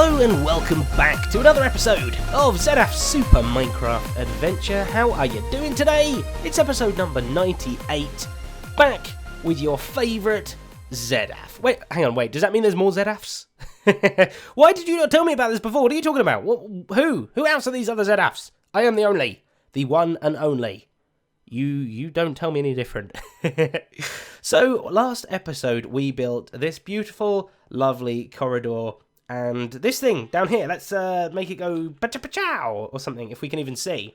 Hello and welcome back to another episode of Zedaph's Super Minecraft Adventure. How are you doing today? It's episode number 98, back with your favourite Zedaph. Wait, hang on, does that mean there's more Zedaphs? Why did you not tell me about this before? What are you talking about? Who? Who else are these other Zedaphs? I am the one and only. You don't tell me any different. So, last episode we built this beautiful, lovely corridor and this thing down here. Let's make it go pa-cha-pa-chow or something, if we can even see.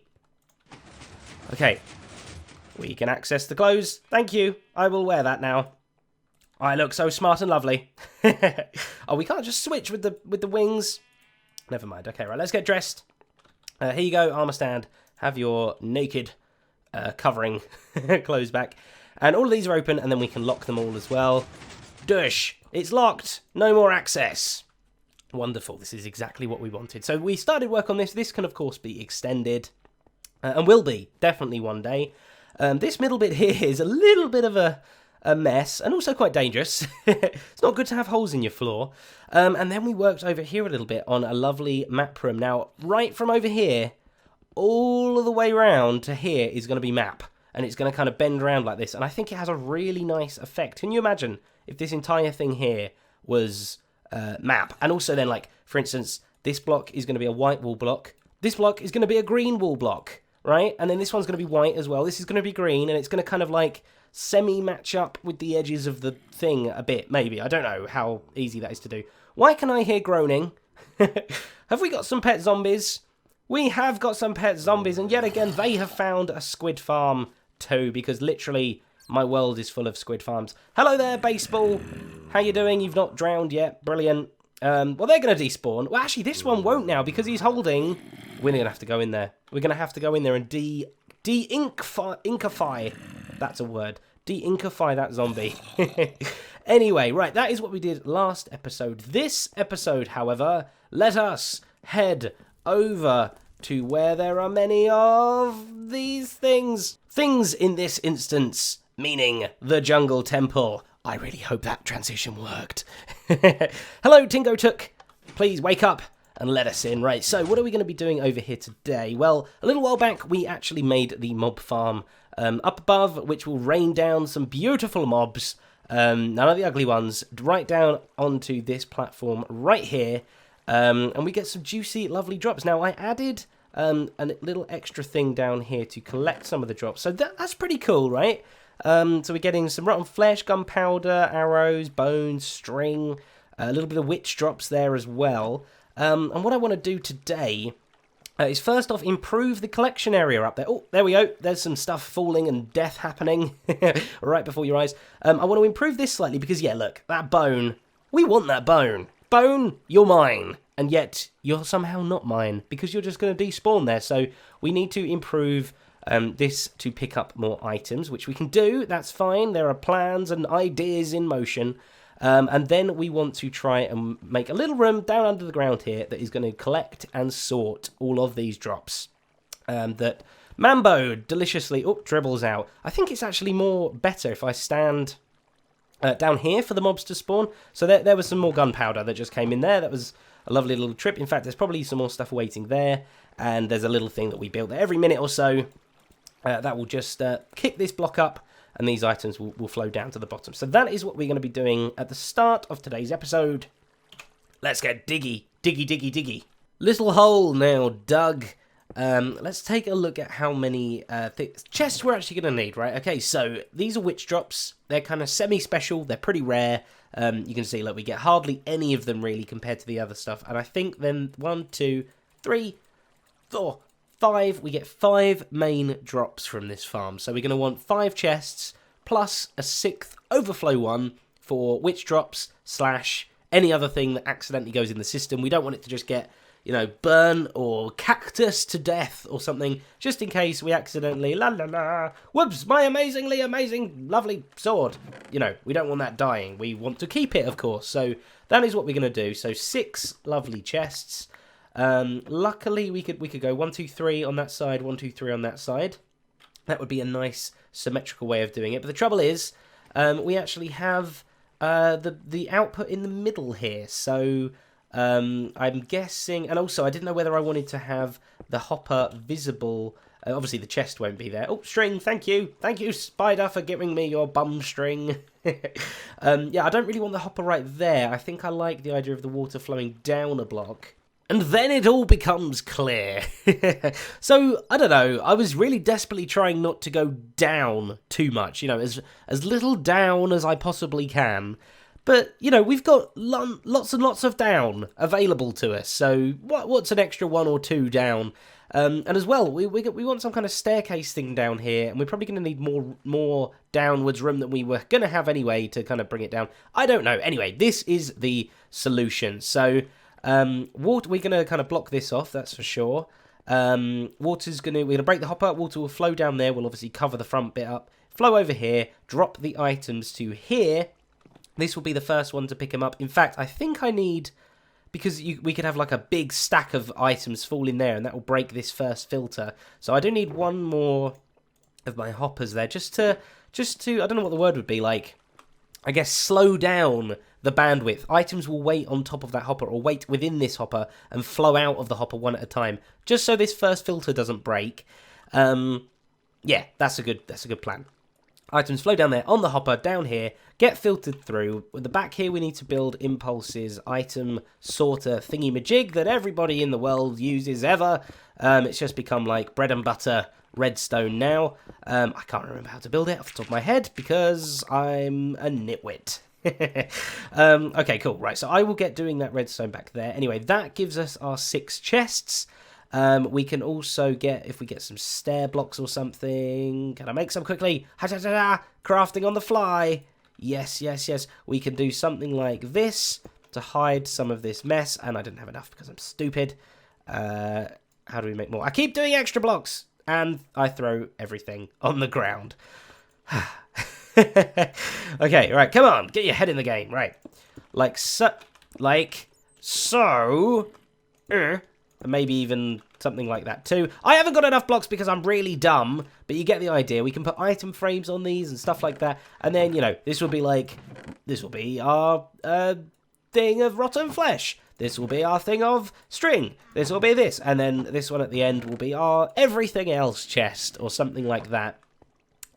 Okay, we can access the clothes. Thank you. I will wear that now. I look so smart and lovely. Oh, we can't just switch with the wings. Never mind. Okay, right, let's get dressed. Here you go, armor stand. Have your naked covering clothes back. And all of these are open, and then we can lock them all as well. Dush! It's locked! No more access! Wonderful, this is exactly what we wanted. So we started work on this. This can, of course, be extended, and will be, definitely one day. This middle bit here is a little bit of a mess, and also quite dangerous. It's not good to have holes in your floor. And then we worked over here a little bit on a lovely map room. Now, right from over here, all of the way around to here is going to be map. And it's going to kind of bend around like this. And I think it has a really nice effect. Can you imagine if this entire thing here was map? And also then, like, for instance, this block is going to be a white wall block. This block is going to be a green wall block, right? And then this one's going to be white as well. This is going to be green. And it's going to kind of, like, semi-match up with the edges of the thing a bit, maybe. I don't know how easy that is to do. Why can I hear groaning? Have we got some pet zombies? We have got some pet zombies. And yet again, they have found a squid farm too, because literally my world is full of squid farms. Hello there, baseball. How you doing? You've not drowned yet. Brilliant. Well, they're going to despawn. Well, actually, this one won't now because he's holding. We're going to have to go in there. We're going to have to go in there and de-inkify. That's a word. De-inkify that zombie. Anyway, right, that is what we did last episode. This episode, however, let us head over to where there are many of these things. Things in this instance, meaning the jungle temple. I really hope that transition worked. Hello, Tingo Took. Please wake up and let us in. Right, so what are we going to be doing over here today? Well, a little while back, we actually made the mob farm up above, which will rain down some beautiful mobs, none of the ugly ones, right down onto this platform right here. And we get some juicy, lovely drops. Now, I added a little extra thing down here to collect some of the drops. So that's pretty cool, right? So we're getting some rotten flesh, gunpowder, arrows, bones, string, a little bit of witch drops there as well. And what I want to do today is first off improve the collection area up there. Oh, there we go. There's some stuff falling and death happening right before your eyes. I want to improve this slightly because, yeah, look, that bone. We want that bone. Bone, you're mine. And yet, you're somehow not mine, because you're just going to despawn there. So, we need to improve this to pick up more items, which we can do. That's fine. There are plans and ideas in motion. And then we want to try and make a little room down under the ground here that is going to collect and sort all of these drops. That Mambo deliciously dribbles out. I think it's actually better if I stand down here for the mobs to spawn. So there was some more gunpowder that just came in there. That was a lovely little trip. In fact, there's probably some more stuff waiting there. And there's a little thing that we built there every minute or so. That will just kick this block up. And these items will flow down to the bottom. So that is what we're going to be doing at the start of today's episode. Let's get diggy. Diggy, diggy, diggy. Little hole now dug. Let's take a look at how many chests we're actually going to need, right? Okay, so these are witch drops. They're kind of semi-special. They're pretty rare. You can see, look, we get hardly any of them really compared to the other stuff. And I think then 1, 2, 3, 4, 5. We get 5 main drops from this farm. So we're going to want 5 chests plus a 6th overflow one for witch drops / any other thing that accidentally goes in the system. We don't want it to just get, you know, burn or cactus to death or something, just in case we accidentally, whoops, my amazingly amazing, lovely sword. You know, we don't want that dying. We want to keep it, of course. So that is what we're going to do. So 6 lovely chests. Luckily, we could go 1, 2, 3 on that side, 1, 2, 3 on that side. That would be a nice symmetrical way of doing it. But the trouble is, we actually have the output in the middle here. So I'm guessing, and also I didn't know whether I wanted to have the hopper visible. Obviously the chest won't be there. Oh, string, thank you, spider, for giving me your bum string. Yeah, I don't really want the hopper right there. I think I like the idea of the water flowing down a block. And then it all becomes clear. So, I don't know, I was really desperately trying not to go down too much, you know, as little down as I possibly can. But, you know, we've got lots and lots of down available to us, so what's an extra 1 or 2 down? And as well, we want some kind of staircase thing down here, and we're probably going to need more downwards room than we were going to have anyway to kind of bring it down. I don't know. Anyway, this is the solution. So, water, we're going to kind of block this off, that's for sure. We're going to break the hopper, water will flow down there, we'll obviously cover the front bit up, flow over here, drop the items to here. This will be the first one to pick them up. In fact, I think I need, because we could have like a big stack of items fall in there, and that will break this first filter. So I do need one more of my hoppers there, just to I don't know what the word would be, like, I guess slow down the bandwidth. Items will wait on top of that hopper, or wait within this hopper, and flow out of the hopper one at a time, just so this first filter doesn't break. Yeah, that's a good plan. Items flow down there on the hopper, down here, get filtered through. With the back here, we need to build Impulse's item sorter thingy-majig that everybody in the world uses ever. It's just become like bread and butter redstone now. I can't remember how to build it off the top of my head because I'm a nitwit. Okay, cool. Right, so I will get doing that redstone back there. Anyway, that gives us our 6 chests. We can also get, if we get some stair blocks or something, can I make some quickly? Crafting on the fly. Yes. We can do something like this to hide some of this mess, and I didn't have enough because I'm stupid. How do we make more? I keep doing extra blocks, and I throw everything on the ground. Okay, right, come on, get your head in the game, right. Like so, and maybe even something like that too. I haven't got enough blocks because I'm really dumb, but you get the idea. We can put item frames on these and stuff like that, and then, you know, this will be our thing of rotten flesh. This will be our thing of string. This will be this, and then this one at the end will be our everything else chest or something like that.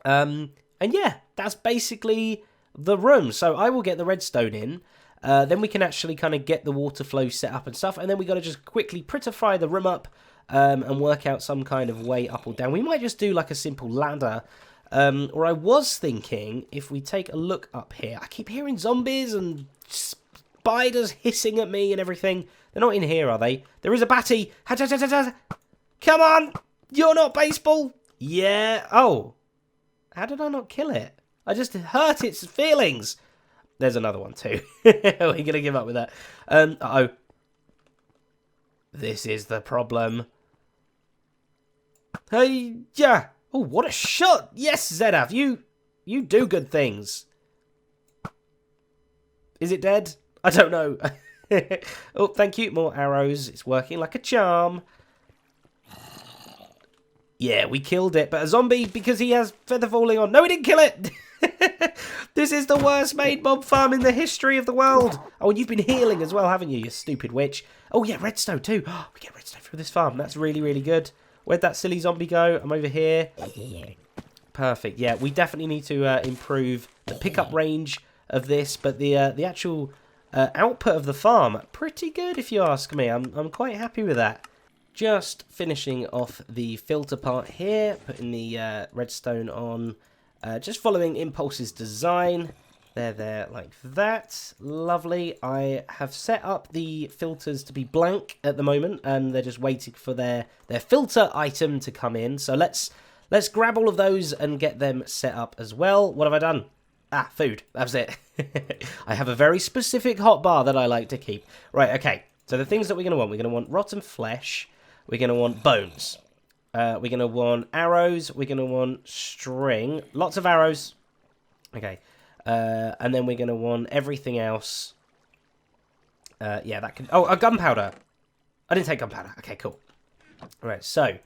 And yeah, that's basically the room. So I will get the redstone in. Then we can actually kind of get the water flow set up and stuff. And then we got to just quickly prettify the room up and work out some kind of way up or down. We might just do like a simple ladder. Or I was thinking, if we take a look up here, I keep hearing zombies and spiders hissing at me and everything. They're not in here, are they? There is a batty. Come on! You're not baseball! Yeah. Oh. How did I not kill it? I just hurt its feelings. There's another one too. We're going to give up with that. Uh-oh. This is the problem. Hey, yeah. Oh, what a shot. Yes, Zedaph, you do good things. Is it dead? I don't know. Oh, thank you. More arrows. It's working like a charm. Yeah, we killed it. But a zombie, because he has feather falling on. No, we didn't kill it. This is the worst made mob farm in the history of the world. Oh, and you've been healing as well, haven't you, you stupid witch? Oh, yeah, redstone too. Oh, we get redstone through this farm. That's really, really good. Where'd that silly zombie go? I'm over here. Perfect. Yeah, we definitely need to improve the pickup range of this, but the actual output of the farm, pretty good if you ask me. I'm quite happy with that. Just finishing off the filter part here, putting the redstone on. Just following Impulse's design. There, like that. Lovely. I have set up the filters to be blank at the moment, and they're just waiting for their filter item to come in. So let's grab all of those and get them set up as well. What have I done? Ah, food. That's it. I have a very specific hotbar that I like to keep. Right, okay. So the things that we're going to want rotten flesh. We're going to want bones. We're going to want arrows. We're going to want string. Lots of arrows. Okay. And then we're going to want everything else. Yeah, that can... Oh, a gunpowder. I didn't take gunpowder. Okay, cool. All right, so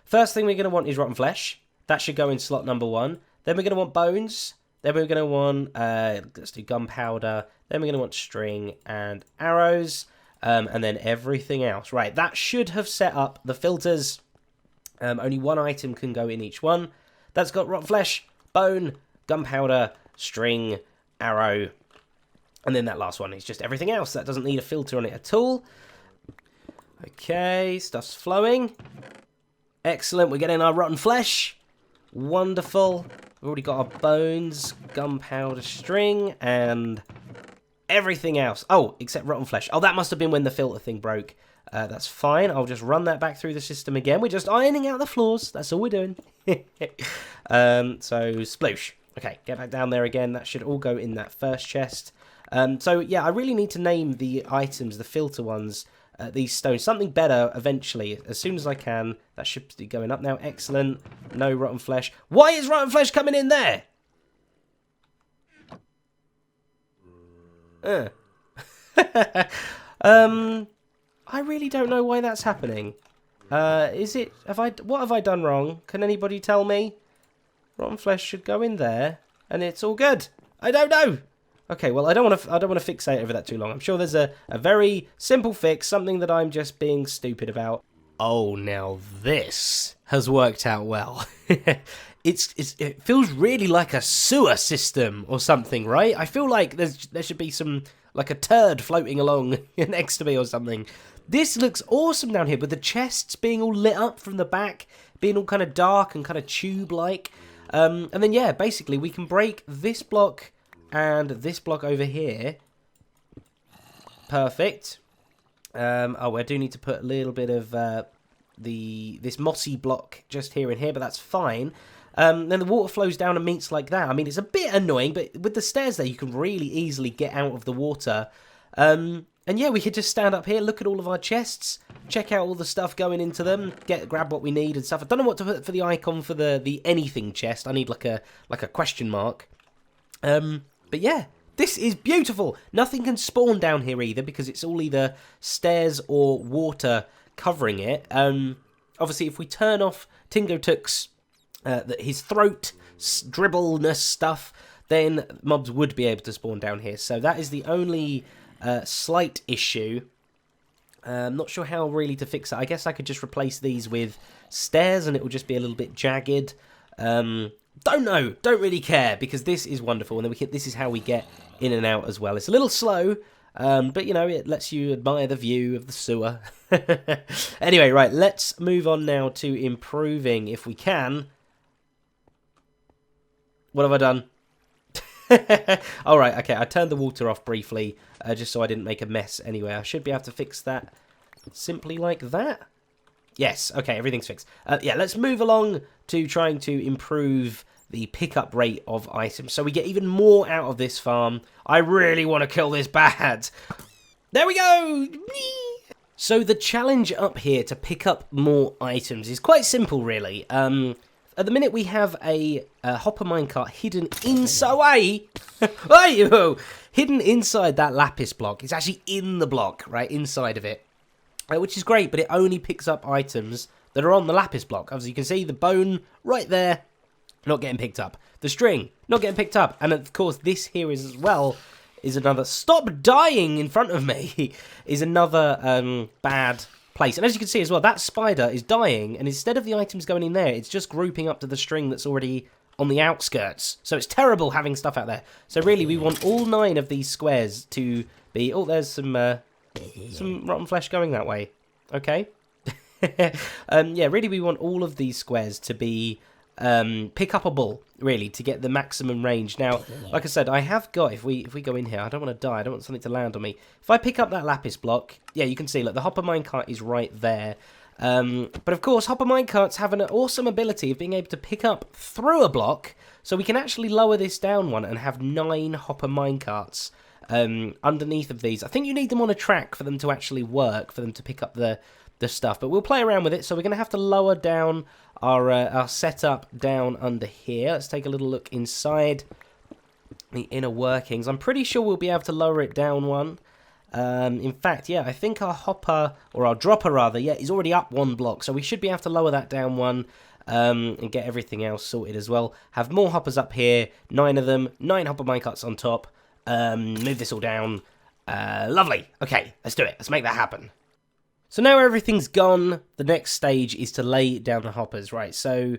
first thing we're going to want is rotten flesh. That should go in slot number 1. Then we're going to want bones. Then we're going to want... let's do gunpowder. Then we're going to want string and arrows. And then everything else. Right, that should have set up the filters. Only one item can go in each one. That's got rotten flesh, bone, gunpowder, string, arrow. And then that last one is just everything else. That doesn't need a filter on it at all. Okay, stuff's flowing. Excellent, we're getting our rotten flesh. Wonderful. We've already got our bones, gunpowder, string, and everything else. Oh, except rotten flesh. Oh, that must have been when the filter thing broke. That's fine. I'll just run that back through the system again. We're just ironing out the flaws. That's all we're doing. So, sploosh. Okay, get back down there again. That should all go in that first chest. So, yeah, I really need to name the items, the filter ones, these stones. Something better eventually, as soon as I can. That should be going up now. Excellent. No rotten flesh. Why is rotten flesh coming in there? I really don't know why that's happening. What have I done wrong? Can anybody tell me? Rotten flesh should go in there, and it's all good. I don't know. Okay, well, I don't want to fixate over that too long. I'm sure there's a very simple fix, something that I'm just being stupid about. Oh, now this has worked out well. It feels really like a sewer system or something, right? I feel like there should be some, like a turd floating along next to me or something. This looks awesome down here, with the chests being all lit up from the back, being all kind of dark and kind of tube-like. And then, yeah, basically we can break this block and this block over here. Perfect. Oh, I do need to put a little bit of this mossy block just here and here, but that's fine. Then the water flows down and meets like that. I mean, it's a bit annoying, but with the stairs there, you can really easily get out of the water. And yeah, we could just stand up here, look at all of our chests, check out all the stuff going into them, grab what we need and stuff. I don't know what to put for the icon for the anything chest. I need like a question mark. But yeah, this is beautiful. Nothing can spawn down here either, because it's all either stairs or water covering it. Obviously, if we turn off Tingotuk's his throat dribbleness stuff, then mobs would be able to spawn down here. So that is the only slight issue. I'm not sure how really to fix it. I guess I could just replace these with stairs and it will just be a little bit jagged. Don't know. Don't really care, because this is wonderful. And then this is how we get in and out as well. It's a little slow, but, you know, it lets you admire the view of the sewer. Anyway, right, let's move on now to improving, if we can. What have I done? All right, okay, I turned the water off briefly, just so I didn't make a mess anyway. I should be able to fix that simply like that. Yes, okay, everything's fixed. Yeah, let's move along to trying to improve the pickup rate of items, so we get even more out of this farm. I really want to kill this bat. There we go! So the challenge up here to pick up more items is quite simple, really. At the minute, we have a hopper minecart hidden inside... hidden inside that lapis block. It's actually in the block, right, inside of it. Which is great, but it only picks up items that are on the lapis block. As you can see, the bone right there, not getting picked up. The string, not getting picked up. And of course, this here is as well, is another... Stop dying in front of me! Is another bad place. And as you can see as well, that spider is dying, and instead of the items going in there, it's just grouping up to the string that's already on the outskirts. So it's terrible having stuff out there. So really, we want all 9 of these squares to be... Oh, there's some rotten flesh going that way. Okay. Yeah, really, we want all of these squares to be pick-upable, really, to get the maximum range. Now, like I said, I have got, if we go in here, I don't want to die, I don't want something to land on me. If I pick up that lapis block, yeah, you can see, look, the hopper minecart is right there. But of course, hopper minecarts have an awesome ability of being able to pick up through a block, so we can actually lower this down one and have 9 hopper minecarts underneath of these. I think you need them on a track for them to actually work, for them to pick up the stuff, but we'll play around with it. So we're going to have to lower down our setup down under here. Let's take a little look inside the inner workings. I'm pretty sure we'll be able to lower it down one. In fact, yeah, I think our hopper, or our dropper rather, yeah, is already up 1 block, so we should be able to lower that down 1 and get everything else sorted as well. Have more hoppers up here, 9 of them, 9 hopper minecarts on top. Move this all down. Lovely. Okay, let's do it. Let's make that happen. So now everything's gone, the next stage is to lay down the hoppers, right? So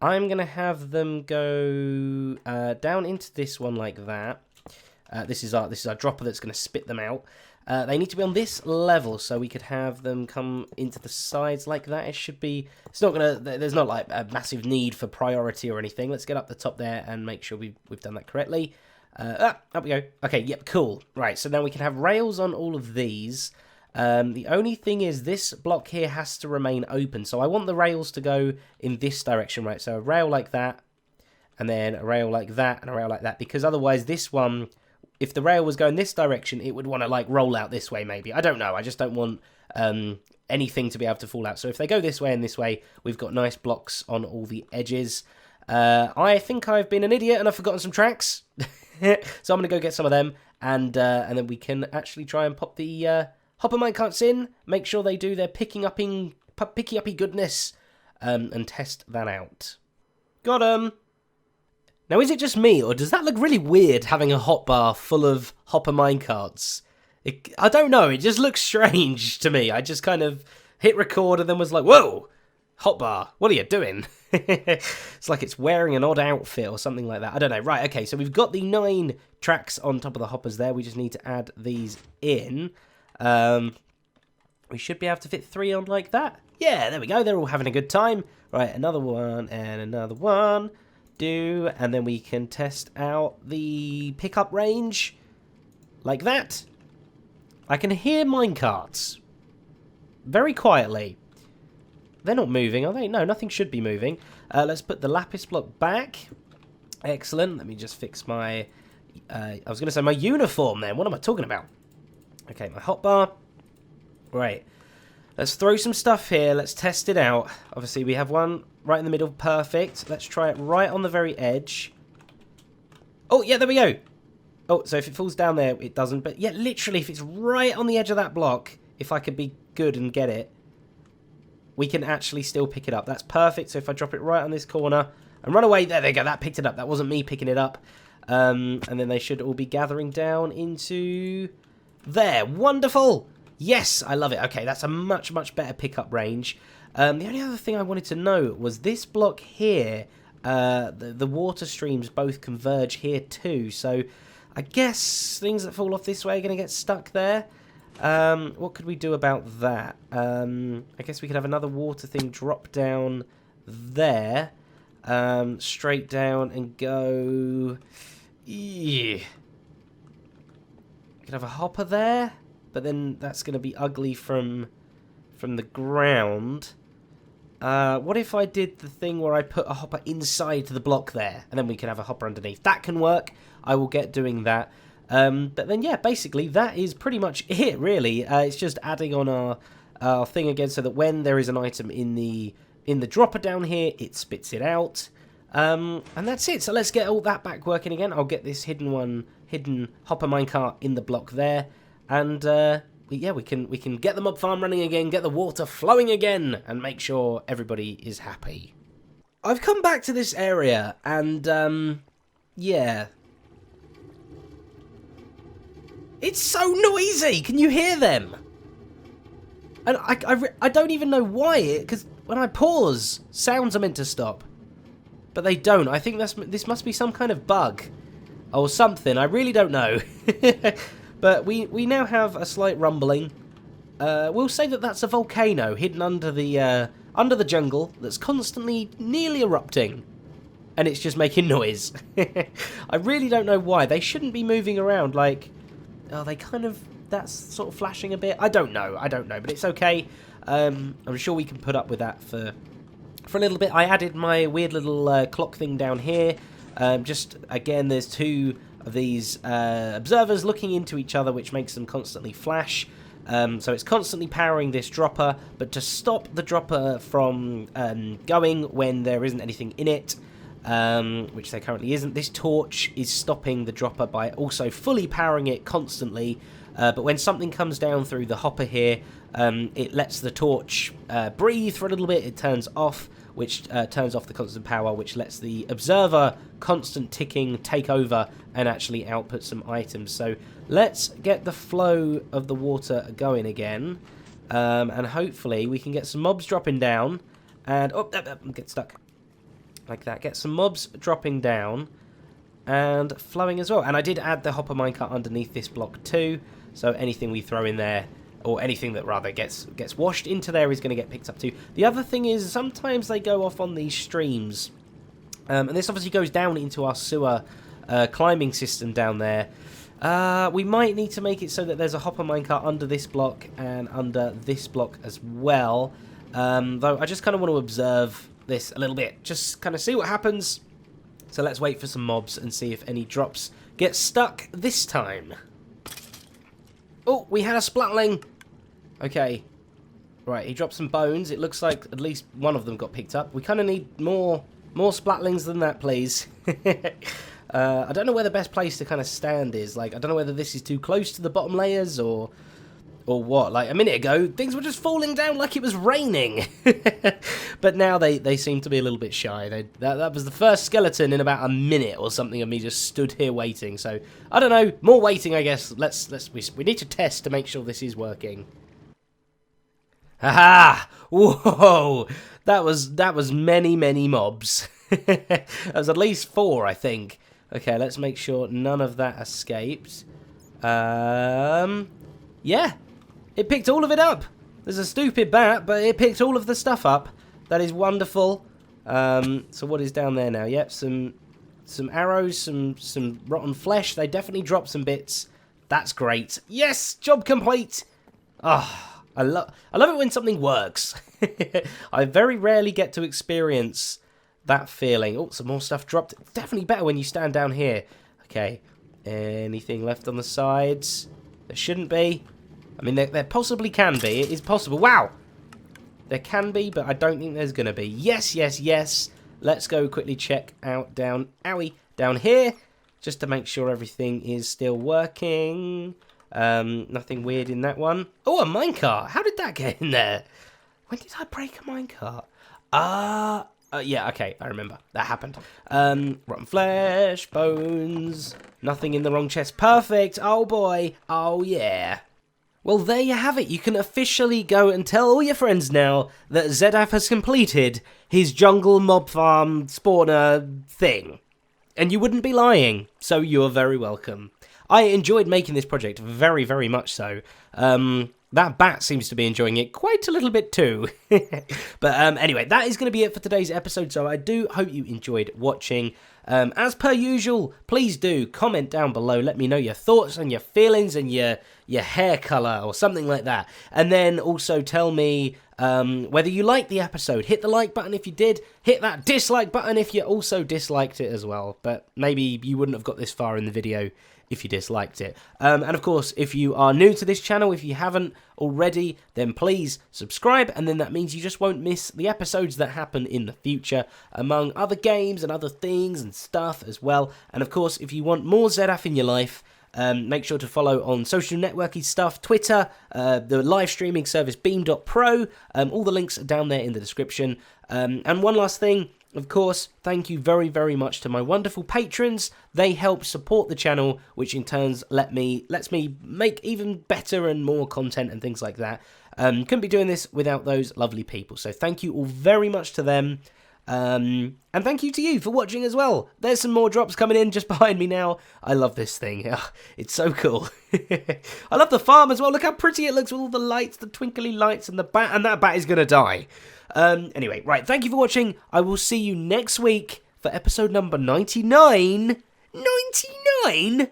I'm going to have them go down into this one like that. This is our dropper that's going to spit them out. They need to be on this level, so we could have them come into the sides like that. It should be... It's not going to... There's not like a massive need for priority or anything. Let's get up the top there and make sure we've done that correctly. Up we go. Okay, yep, cool. Right, so now we can have rails on all of these. The only thing is this block here has to remain open. So I want the rails to go in this direction, right? So a rail like that, and then a rail like that, and a rail like that. Because otherwise this one, if the rail was going this direction, it would want to like roll out this way maybe. I don't know. I just don't want anything to be able to fall out. So if they go this way and this way, we've got nice blocks on all the edges. I think I've been an idiot and I've forgotten some tracks. So I'm going to go get some of them, and then we can actually try and pop the hopper minecarts in, make sure they do their picky-uppy goodness, and test that out. Got 'em! Now, is it just me, or does that look really weird, having a hotbar full of hopper minecarts? I don't know, it just looks strange to me. I just kind of hit record and then was like, whoa! Hotbar, what are you doing? It's like it's wearing an odd outfit or something like that. I don't know. Right, okay, so we've got the 9 tracks on top of the hoppers there. We just need to add these in. We should be able to fit 3 on like that. Yeah, there we go. They're all having a good time. Right, another one and another one. And then we can test out the pickup range like that. I can hear minecarts very quietly. They're not moving, are they? No, nothing should be moving. Let's put the lapis block back. Excellent. Let me just fix my... I was going to say my uniform then. What am I talking about? Okay, my hotbar. Right. Let's throw some stuff here. Let's test it out. Obviously, we have one right in the middle. Perfect. Let's try it right on the very edge. Oh, yeah, there we go. Oh, so if it falls down there, it doesn't. But yeah, literally, if it's right on the edge of that block, if I could be good and get it, we can actually still pick it up. That's perfect. So if I drop it right on this corner and run away, there they go. That picked it up. That wasn't me picking it up. And then they should all be gathering down into there. Wonderful. Yes, I love it. Okay, that's a much, much better pickup range. The only other thing I wanted to know was this block here. The water streams both converge here too. So I guess things that fall off this way are going to get stuck there. What could we do about that? I guess we could have another water thing drop down there, straight down and go. Yeah. We could have a hopper there, but then that's going to be ugly from the ground. What if I did the thing where I put a hopper inside the block there, and then we can have a hopper underneath? That can work. I will get doing that. But then, yeah, basically, that is pretty much it, really. It's just adding on our thing again so that when there is an item in the dropper down here, it spits it out. And that's it. So let's get all that back working again. I'll get this hidden hopper minecart in the block there. And, yeah, we can get the mob farm running again, get the water flowing again, and make sure everybody is happy. I've come back to this area, and, yeah... It's so noisy! Can you hear them? And I don't even know why, because when I pause, sounds are meant to stop. But they don't. I think this must be some kind of bug. Or something. I really don't know. But we now have a slight rumbling. We'll say that that's a volcano hidden under the jungle that's constantly nearly erupting. And it's just making noise. I really don't know why. They shouldn't be moving around like... Oh, they kind of... That's sort of flashing a bit. I don't know, but it's okay. I'm sure we can put up with that for a little bit. I added my weird little clock thing down here. Just, again, there's 2 of these observers looking into each other, which makes them constantly flash. So it's constantly powering this dropper, but to stop the dropper from going when there isn't anything in it, which there currently isn't, this torch is stopping the dropper by also fully powering it constantly. But when something comes down through the hopper here, it lets the torch breathe for a little bit, it turns off. which turns off the constant power, which lets the observer constant ticking take over and actually output some items. So let's get the flow of the water going again, and hopefully we can get some mobs dropping down. And get stuck like that. Get some mobs dropping down and flowing as well. And I did add the hopper minecart underneath this block too, so anything we throw in there, or anything that rather gets washed into there, is going to get picked up too. The other thing is sometimes they go off on these streams, and this obviously goes down into our sewer climbing system down there. We might need to make it so that there's a hopper minecart under this block and under this block as well, though I just kind of want to observe this a little bit, just kind of see what happens. So let's wait for some mobs and see if any drops get stuck this time. Oh, we had a splatling. Okay. Right, he dropped some bones. It looks like at least one of them got picked up. We kind of need more splatlings than that, please. I don't know where the best place to kind of stand is. Like, I don't know whether this is too close to the bottom layers or what. Like, a minute ago, things were just falling down like it was raining. But now they seem to be a little bit shy. That was the first skeleton in about a minute or something of me just stood here waiting. So, I don't know. More waiting, I guess. We need to test to make sure this is working. Haha! Whoa! That was many mobs. That was at least 4, I think. Okay, let's make sure none of that escaped. Yeah. It picked all of it up. There's a stupid bat, but it picked all of the stuff up. That is wonderful. So what is down there now? Yep, some arrows, some rotten flesh. They definitely dropped some bits. That's great. Yes, job complete. Ah, I love it when something works. I very rarely get to experience that feeling. Oh, some more stuff dropped. It's definitely better when you stand down here. Okay. Anything left on the sides? There shouldn't be. I mean, there possibly can be. It is possible. Wow! There can be, but I don't think there's going to be. Yes, yes, yes. Let's go quickly check out down here, just to make sure everything is still working. Nothing weird in that one. Oh, a minecart. How did that get in there? When did I break a minecart? Yeah, okay, I remember. That happened. Rotten flesh, bones, nothing in the wrong chest. Perfect. Oh, boy. Oh, yeah. Well, there you have it. You can officially go and tell all your friends now that Zedaph has completed his jungle mob farm spawner thing. And you wouldn't be lying, so you're very welcome. I enjoyed making this project, very, very much so. That bat seems to be enjoying it quite a little bit too. But anyway, that is going to be it for today's episode, so I do hope you enjoyed watching. As per usual, please do comment down below. Let me know your thoughts and your feelings and your hair colour or something like that. And then also tell me whether you liked the episode. Hit the like button if you did. Hit that dislike button if you also disliked it as well. But maybe you wouldn't have got this far in the video if you disliked it. And of course, if you are new to this channel, if you haven't already, then please subscribe, and then that means you just won't miss the episodes that happen in the future, among other games and other things and stuff as well. And of course, if you want more Zedaph in your life, make sure to follow on social networky stuff, Twitter, the live streaming service beam.pro, all the links are down there in the description. And one last thing, of course, thank you very, very much to my wonderful patrons. They help support the channel, which in turn lets me make even better and more content and things like that. Couldn't be doing this without those lovely people. So thank you all very much to them. And thank you to you for watching as well. There's some more drops coming in just behind me now. I love this thing. It's so cool. I love the farm as well. Look how pretty it looks with all the lights, the twinkly lights, and the bat. And that bat is going to die. Anyway, right, thank you for watching. I will see you next week for episode number 99. 99?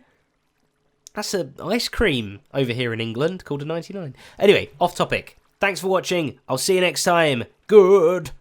That's an ice cream over here in England called a 99. Anyway, off topic. Thanks for watching. I'll see you next time. Goodbye.